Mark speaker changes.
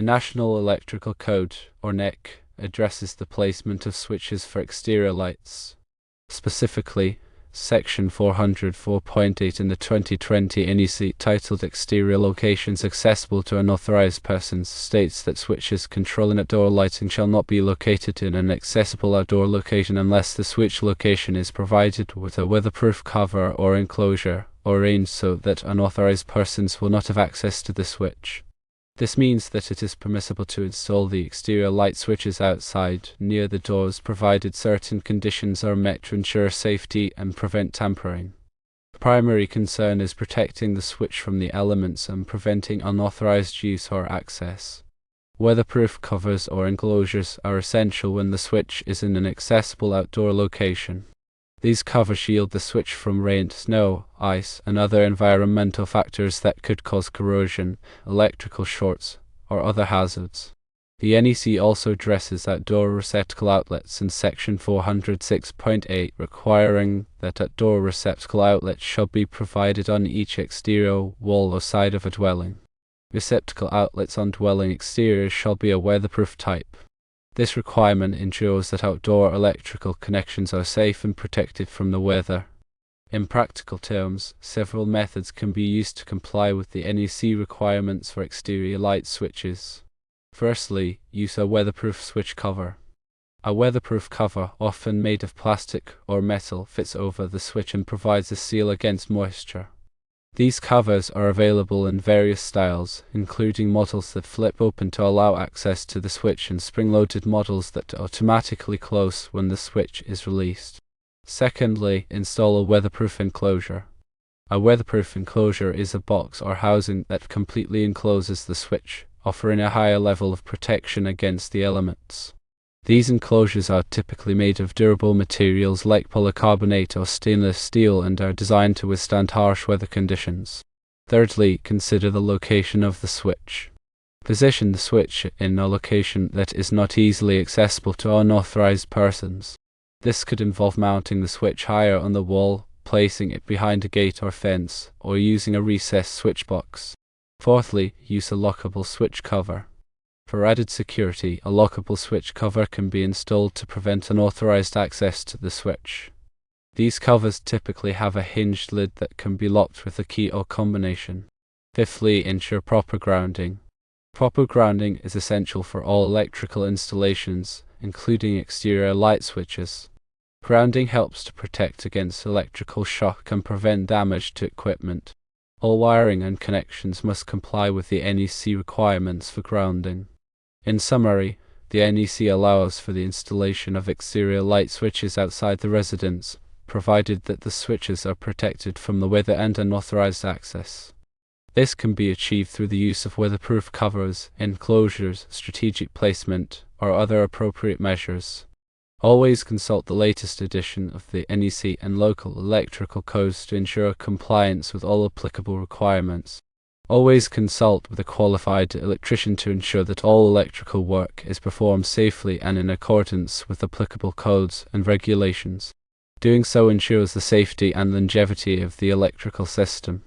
Speaker 1: The National Electrical Code, or NEC, addresses the placement of switches for exterior lights. Specifically, Section 404.8 in the 2020 NEC titled Exterior Locations Accessible to Unauthorized Persons states that switches controlling outdoor lighting shall not be located in an accessible outdoor location unless the switch location is provided with a weatherproof cover or enclosure, or arranged so that unauthorized persons will not have access to the switch. This means that it is permissible to install the exterior light switches outside, near the doors, provided certain conditions are met to ensure safety and prevent tampering. The primary concern is protecting the switch from the elements and preventing unauthorized use or access. Weatherproof covers or enclosures are essential when the switch is in an accessible outdoor location. These covers shield the switch from rain, snow, ice, and other environmental factors that could cause corrosion, electrical shorts, or other hazards. The NEC also addresses outdoor receptacle outlets in Section 406.8, requiring that outdoor receptacle outlets shall be provided on each exterior wall or side of a dwelling. Receptacle outlets on dwelling exteriors shall be a weatherproof type. This requirement ensures that outdoor electrical connections are safe and protected from the weather. In practical terms, several methods can be used to comply with the NEC requirements for exterior light switches. Firstly, use a weatherproof switch cover. A weatherproof cover, often made of plastic or metal, fits over the switch and provides a seal against moisture. These covers are available in various styles, including models that flip open to allow access to the switch and spring-loaded models that automatically close when the switch is released. Secondly, install a weatherproof enclosure. A weatherproof enclosure is a box or housing that completely encloses the switch, offering a higher level of protection against the elements. These enclosures are typically made of durable materials like polycarbonate or stainless steel and are designed to withstand harsh weather conditions. Thirdly, consider the location of the switch. Position the switch in a location that is not easily accessible to unauthorized persons. This could involve mounting the switch higher on the wall, placing it behind a gate or fence, or using a recessed switch box. Fourthly, use a lockable switch cover. For added security, a lockable switch cover can be installed to prevent unauthorized access to the switch. These covers typically have a hinged lid that can be locked with a key or combination. Fifthly, ensure proper grounding. Proper grounding is essential for all electrical installations, including exterior light switches. Grounding helps to protect against electrical shock and prevent damage to equipment. All wiring and connections must comply with the NEC requirements for grounding. In summary, the NEC allows for the installation of exterior light switches outside the residence, provided that the switches are protected from the weather and unauthorized access. This can be achieved through the use of weatherproof covers, enclosures, strategic placement, or other appropriate measures. Always consult the latest edition of the NEC and local electrical codes to ensure compliance with all applicable requirements. Always consult with a qualified electrician to ensure that all electrical work is performed safely and in accordance with applicable codes and regulations. Doing so ensures the safety and longevity of the electrical system.